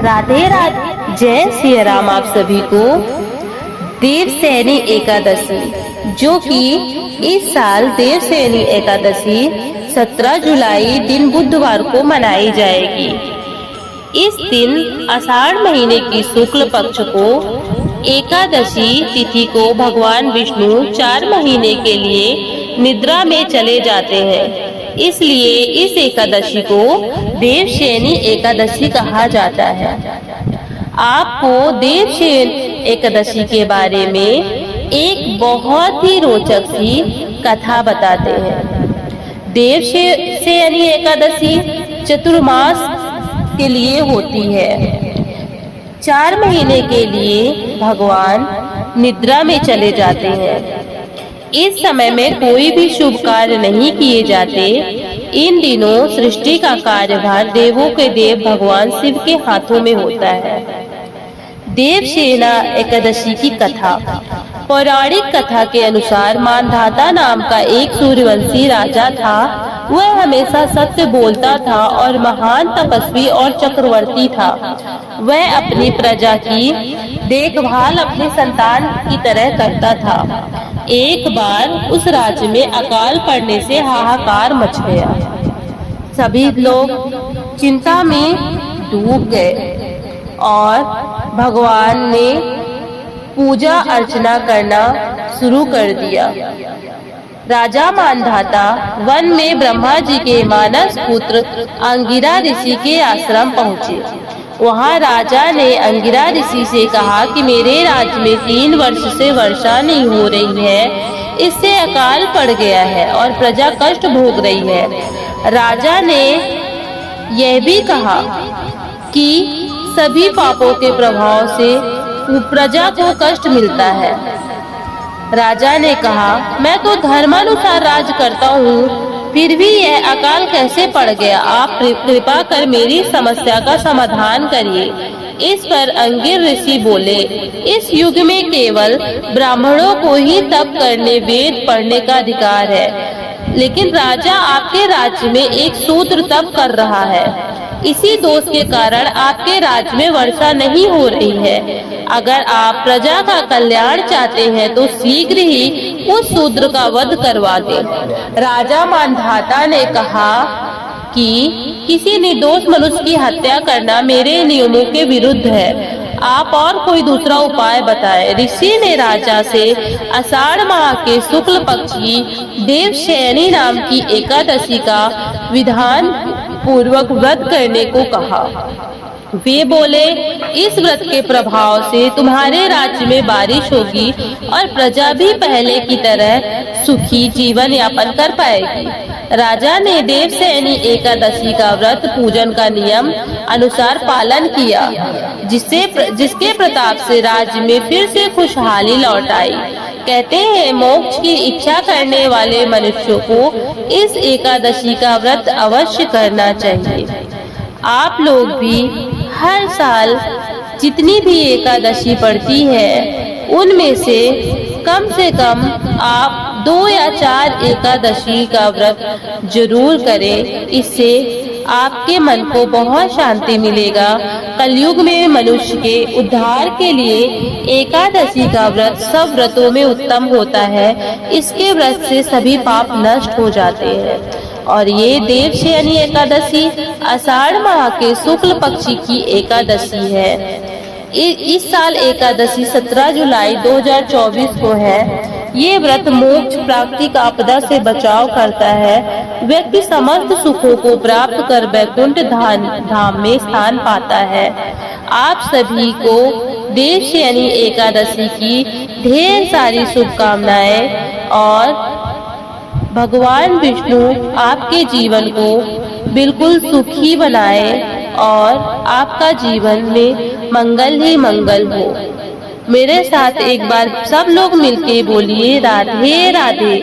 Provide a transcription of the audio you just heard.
राधे राधे। जय सिया राम। आप सभी को देवशयनी एकादशी, जो कि इस साल देवशयनी एकादशी 17 जुलाई दिन बुधवार को मनाई जाएगी। इस दिन आषाढ़ महीने की शुक्ल पक्ष को एकादशी तिथि को भगवान विष्णु 4 महीने के लिए निद्रा में चले जाते हैं, इसलिए इस एकादशी को देवशयनी एकादशी कहा जाता है। आपको देवशयनी एकादशी के बारे में एक बहुत ही रोचक सी कथा बताते हैं। देवशयनी एकादशी चतुर्मास के लिए होती है। 4 महीने के लिए भगवान निद्रा में चले जाते हैं। इस समय में कोई भी शुभ कार्य नहीं किए जाते। इन दिनों सृष्टि का कार्यभार देवों के देव भगवान शिव के हाथों में होता है। देवशयनी एकादशी की कथा। पौराणिक कथा के अनुसार मानधाता नाम का एक सूर्यवंशी राजा था। वह हमेशा सत्य बोलता था और महान तपस्वी और चक्रवर्ती था। वह अपनी प्रजा की देखभाल अपनी संतान की तरह करता था। एक बार उस राज्य में अकाल पड़ने से हाहाकार मच गया। सभी लोग चिंता में डूब गए और भगवान ने पूजा अर्चना करना शुरू कर दिया। राजा मानधाता वन में ब्रह्मा जी के मानस पुत्र अंगिरा ऋषि के आश्रम पहुँचे। वहाँ राजा ने अंगिरा ऋषि से कहा कि मेरे राज्य में 3 वर्ष से वर्षा नहीं हो रही है, इससे अकाल पड़ गया है और प्रजा कष्ट भोग रही है। राजा ने यह भी कहा कि सभी पापों के प्रभाव से प्रजा को कष्ट मिलता है। राजा ने कहा, मैं तो धर्मानुसार राज करता हूँ, फिर भी यह अकाल कैसे पड़ गया? आप कृपा कर मेरी समस्या का समाधान करिए। इस पर अंगिर ऋषि बोले, इस युग में केवल ब्राह्मणों को ही तप करने, वेद पढ़ने का अधिकार है, लेकिन राजा आपके राज्य में एक शूद्र तप कर रहा है। इसी दोष के कारण आपके राज्य में वर्षा नहीं हो रही है। अगर आप प्रजा का कल्याण चाहते हैं तो शीघ्र ही उस शूद्र का वध करवा दें। राजा मानधाता ने कहा कि किसी निर्दोष मनुष्य की हत्या करना मेरे नियमों के विरुद्ध है। आप और कोई दूसरा उपाय बताएं। ऋषि ने राजा से आषाढ़ माह के शुक्ल पक्ष की देवशयनी नाम की एकादशी का विधान पूर्वक व्रत करने को कहा। वे बोले, इस व्रत के प्रभाव से तुम्हारे राज्य में बारिश होगी और प्रजा भी पहले की तरह सुखी जीवन यापन कर पाएगी। राजा ने देवशयनी एकादशी का व्रत पूजन का नियम अनुसार पालन किया, जिसके प्रताप से राज्य में फिर से खुशहाली लौट आई। कहते हैं, मोक्ष की इच्छा करने वाले मनुष्यों को इस एकादशी का व्रत अवश्य करना चाहिए। आप लोग भी हर साल जितनी भी एकादशी पड़ती है, उनमें से कम आप 2 या 4 एकादशी का व्रत जरूर करें। इससे आपके मन को बहुत शांति मिलेगा। कलयुग में मनुष्य के उद्धार के लिए एकादशी का व्रत सब व्रतों में उत्तम होता है। इसके व्रत से सभी पाप नष्ट हो जाते हैं। और ये देवशयनी एकादशी आषाढ़ माह के शुक्ल पक्ष की एकादशी है। इस साल एकादशी 17 जुलाई 2024 को है। ये व्रत मोक्ष प्राप्ति का आपदा से बचाव करता है। व्यक्ति समस्त सुखों को प्राप्त कर वैकुंठ धाम में स्थान पाता है। आप सभी को देवशयनी एकादशी की ढेर सारी शुभकामनाएं और भगवान विष्णु आपके जीवन को बिल्कुल सुखी बनाए और आपका जीवन में मंगल ही मंगल हो। मेरे साथ एक बार सब लोग मिलके बोलिए, राधे राधे।